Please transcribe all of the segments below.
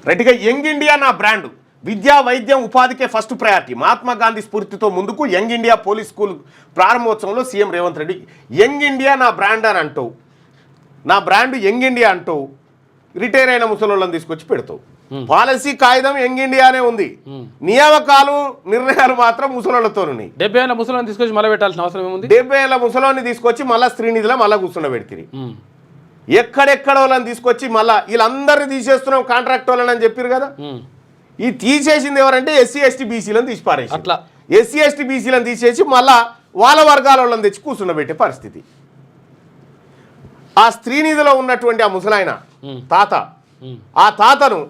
రైట్గా young India నా brand, విద్యా వైద్యం ఉపాధికే ఫస్ట్ ప్రయారిటీ, మహాత్మా గాంధీ స్ఫూర్తితో ముందుకు యంగ్ ఇండియా పోలీస్ స్కూల్ ప్రారంభోత్సవంలో CM Revanth Reddy. Young India నా బ్రాండ్ అని అంటావు, నా బ్రాండ్ యంగ్ ఇండియా అంటావు, రిటైర్ అయిన ముసలోళ్ళని తీసుకొచ్చి పెడతావు. పాలసీ కాగితం యంగ్ ఇండియానే ఉంది, నియామకాలు నిర్ణయాలు మాత్రం ముసలోళ్ళతో ఉన్నాయి. 70 ఏళ్ళ ముసలోని తీసుకొచ్చి మళ్ళీ పెట్టాల్సిన అవసరం ఏముంది? 70 ఏళ్ళ ముసలోని తీసుకొచ్చి మళ్ళీ శ్రీనిధిలో మళ్ళీ కూర్చున్న పెడితే ఎక్కడెక్కడ వాళ్ళని తీసుకొచ్చి మళ్ళీ వీళ్ళందరినీ తీసేస్తున్నాం కాంట్రాక్ట్ వాళ్ళని అని చెప్పారు కదా. ఈ తీసేసింది ఎవరంటే ఎస్సీ ఎస్టీ బీసీలను తీసి పారేసి, అట్లా ఎస్సీ ఎస్టీ బీసీలను తీసేసి మళ్ళా వాళ్ళ వర్గాల వాళ్ళని తెచ్చి కూర్చుండబెట్టే పరిస్థితి. ఆ శ్రీనిధిలో ఉన్నటువంటి ఆ ముసలాయన తాత, ఆ తాతను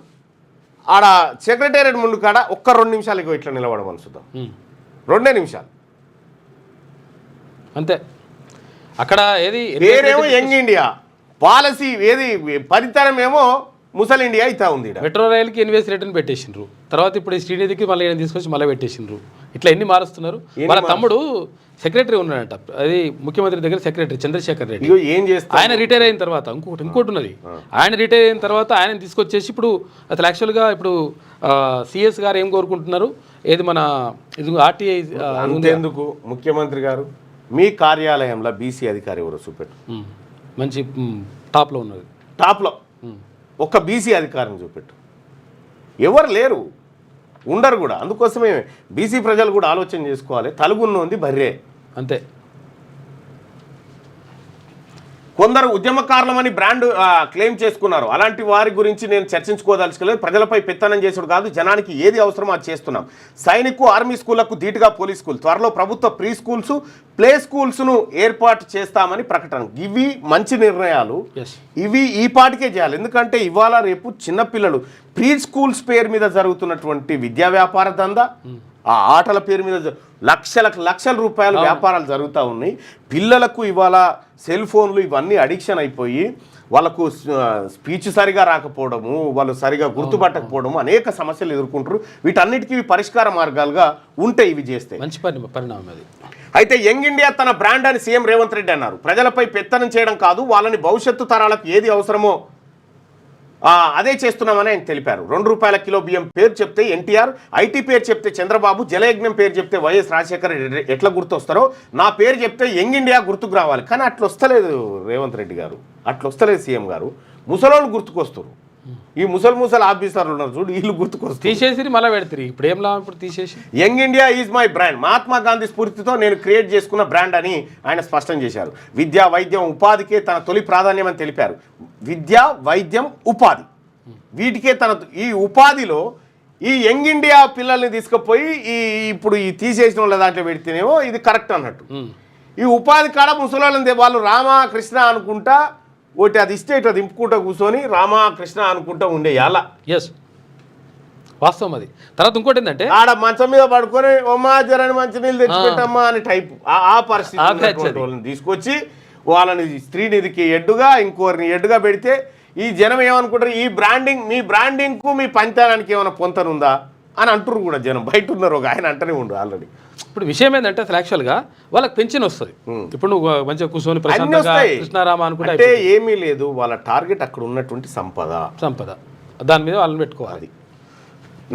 ఆడ సెక్రటేరియట్ ముందు కాడ ఒక్క 2 నిమిషాలు ఇట్లా నిలబడమని చూద్దాం, 2 నిమిషాలు అంతే. అక్కడ ఏది పేరేమో యంగ్ ఇండియా, పాలసీ ఏది పరితరం ఏమో ముసలి ఇండియా అయితే ఉంది. మెట్రో రైలుకి ఎన్వీఎస్ రేటును పెట్టేసిండ్రు, తర్వాత ఇప్పుడు ఈ శ్రీనిధికి మళ్ళీ తీసుకొచ్చి మళ్ళీ పెట్టేసిండ్రు. ఇట్లా ఎన్ని మారుస్తున్నారు. వాళ్ళ తమ్ముడు సెక్రటరీ ఉన్నాడట, అది ముఖ్యమంత్రి దగ్గర సెక్రటరీ చంద్రశేఖర్ రెడ్డి. ఏం చేస్తారు ఆయన రిటైర్ అయిన తర్వాత ఇంకోటి ఉన్నది, ఆయన రిటైర్ అయిన తర్వాత ఆయన తీసుకొచ్చేసి ఇప్పుడు అసలు యాక్చువల్గా ఇప్పుడు సిఎస్ గారు ఏం కోరుకుంటున్నారు, ఏది మన ఇది ఆర్టీఐ ఎందుకు ముఖ్యమంత్రి గారు మీ కార్యాలయంలో బీసీ అధికారి ఎవరో చూపెట్టు, మంచి టాప్లో ఉన్నది, టాప్లో ఒక్క బీసీ అధికారిని చూపెట్టు. ఎవరు లేరు, ఉండరు కూడా. అందుకోసమే బీసీ ప్రజలు కూడా ఆలోచన చేసుకోవాలి, తలుగున్నోంది బర్రే అంతే. కొందరు ఉద్యమకారులమని బ్రాండ్ క్లెయిమ్ చేసుకున్నారు, అలాంటి వారి గురించి నేను చర్చించుకోదలుచుకోలేదు. ప్రజలపై పెత్తనం చేసుడు కాదు, జనానికి ఏది అవసరమో అది చేస్తున్నాం. సైనికు ఆర్మీ స్కూళ్లకు ధీటుగా పోలీస్ స్కూల్, త్వరలో ప్రభుత్వ ప్రీ స్కూల్స్ ప్లే స్కూల్స్ను ఏర్పాటు చేస్తామని ప్రకటన. ఇవి మంచి నిర్ణయాలు, ఇవి ఈ పాటికే చేయాలి. ఎందుకంటే ఇవాళ రేపు చిన్నపిల్లలు ప్రీ స్కూల్స్ పేరు మీద జరుగుతున్నటువంటి విద్యా వ్యాపార దందా, ఆ ఆటల పేరు మీద లక్షల రూపాయల వ్యాపారాలు జరుగుతూ ఉన్నాయి. పిల్లలకు ఇవాళ సెల్ ఫోన్లు ఇవన్నీ అడిక్షన్ అయిపోయి వాళ్ళకు స్పీచ్ సరిగా రాకపోవడము, వాళ్ళు సరిగా గుర్తుపట్టకపోవడము, అనేక సమస్యలు ఎదుర్కొంటారు. వీటన్నిటికీ పరిష్కార మార్గాలుగా ఉంటాయి ఇవి చేస్తే. మంచి పరిణామం అది. అయితే యంగ్ ఇండియా తన బ్రాండ్ అని సీఎం రేవంత్ రెడ్డి అన్నారు. ప్రజలపై పెత్తనం చేయడం కాదు, వాళ్ళని భవిష్యత్తు తరాలకు ఏది అవసరమో అదే చేస్తున్నామని ఆయన తెలిపారు. ₹2 కిలో బియ్యం పేరు చెప్తే ఎన్టీఆర్, ఐటీ పేరు చెప్తే చంద్రబాబు, జలయజ్ఞం పేరు చెప్తే వైఎస్ రాజశేఖర రెడ్డి ఎట్లా గుర్తొస్తారో నా పేరు చెప్తే యంగ్ ఇండియా గుర్తుకు రావాలి. కానీ అట్లా వస్తలేదు రేవంత్ రెడ్డి గారు, అట్లా వస్తలేదు సీఎం గారు. ముసలోళ్ళు గుర్తుకొస్తారు, ఈ ముసలి ఆఫీసర్లు ఉన్నారు చూడు, వీళ్ళు గుర్తుకొస్తారు. తీసేసి మళ్ళీ పెడతారు. ఇప్పుడు ఏం లాభం ఇప్పుడు తీసేసి. Young India is my brand, Mahatma Gandhi స్ఫూర్తితో నేను క్రియేట్ చేసుకున్న బ్రాండ్ అని ఆయన స్పష్టం చేశారు. విద్యా వైద్యం ఉపాధికే తన తొలి ప్రాధాన్యం అని తెలిపారు. విద్యా వైద్యం ఉపాధి వీటికే ఈ ఉపాధిలో ఈ యంగ్ ఇండియా పిల్లల్ని తీసుకుపోయి ఇప్పుడు ఈ తీసేసిన వాళ్ళ దాంట్లో పెడితేనేమో ఇది కరెక్ట్ అన్నట్టు. ఈ ఉపాధి కాడ ముసలోళ్ళని వాళ్ళు రామకృష్ణ అనుకుంటా ఒకటి అది ఇస్తే ఇట్లా దింపుకుంటా కూర్చొని రామకృష్ణ అనుకుంటా ఉండేయాల. ఎస్, వాస్తవం అది. తర్వాత ఇంకోటి ఏంటంటే ఆడ మంచం మీద పడుకొని ఓమా జరని మంచి నీళ్ళు తెచ్చిపెట్టమ్మా అని టైపు ఆ పరిస్థితి వాళ్ళని తీసుకొచ్చి వాళ్ళని స్త్రీనిధికి ఎడ్డుగా ఇంకోరిని ఎడ్డుగా పెడితే ఈ జనం ఏమనుకుంటారు, ఈ బ్రాండింగ్ మీ బ్రాండింగ్కు మీ పంచానికి ఏమైనా పొంతనుందా అని అంటారు కూడా జనం. బయట ఉన్నారు ఒక ఆయన అంటనే ఉండు ఆల్రెడీ. ఇప్పుడు విషయం ఏంటంటే అసలు యాక్చువల్గా వాళ్ళకి పెన్షన్ వస్తుంది. ఇప్పుడు నువ్వు మంచిగా కూర్చొని ప్రశాంతంగా కృష్ణారామ అనుకుంటే ఏమీ లేదు, వాళ్ళ టార్గెట్ అక్కడ ఉన్నటువంటి సంపద దాని మీద వాళ్ళని పెట్టుకోవాలి.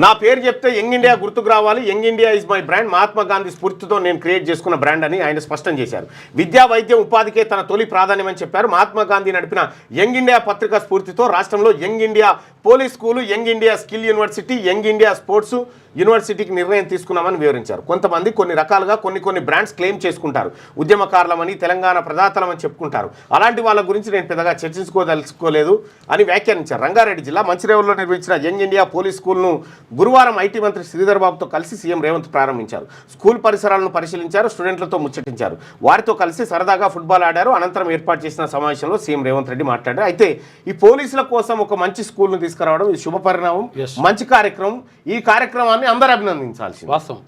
నా పేరు చెప్తే యంగ్ ఇండియా గుర్తుకు రావాలి, young India is my brand, Mahatma Gandhi స్ఫూర్తితో నేను క్రియేట్ చేసుకున్న బ్రాండ్ అని ఆయన స్పష్టం చేశారు. విద్యా వైద్యం ఉపాధికే తన తొలి ప్రాధాన్యమని చెప్పారు. మహాత్మా గాంధీ నడిపిన యంగ్ ఇండియా పత్రికా స్ఫూర్తితో రాష్ట్రంలో young India police school, young India skill university, young India sports యూనివర్సిటీకి నిర్ణయం తీసుకున్నామని వివరించారు. కొంతమంది కొన్ని రకాలుగా కొన్ని బ్రాండ్స్ క్లెయిమ్ చేసుకుంటారు, ఉద్యమకారులమని, తెలంగాణ ప్రదాతలమని చెప్పుకుంటారు. అలాంటి వాళ్ళ గురించి నేను పెద్దగా చర్చించుకోదలుచుకోలేదు అని వ్యాఖ్యానించారు. రంగారెడ్డి జిల్లా మంచిరేవుల్లో నిర్వహించిన యంగ్ ఇండియా పోలీస్ స్కూల్ను గురువారం ఐటీ మంత్రి శ్రీధర్ బాబుతో కలిసి సీఎం రేవంత్ ప్రారంభించారు. స్కూల్ పరిసరాలను పరిశీలించారు, స్టూడెంట్లతో ముచ్చటించారు, వారితో కలిసి సరదాగా ఫుట్బాల్ ఆడారు. అనంతరం ఏర్పాటు చేసిన సమావేశంలో సీఎం రేవంత్ రెడ్డి మాట్లాడారు. అయితే ఈ పోలీసుల కోసం ఒక మంచి స్కూల్ను తీసుకురావడం ఇది శుభ పరిణామం, మంచి కార్యక్రమం. ఈ కార్యక్రమాన్ని అందరూ అభినందించాల్సింది. వాస్తవం.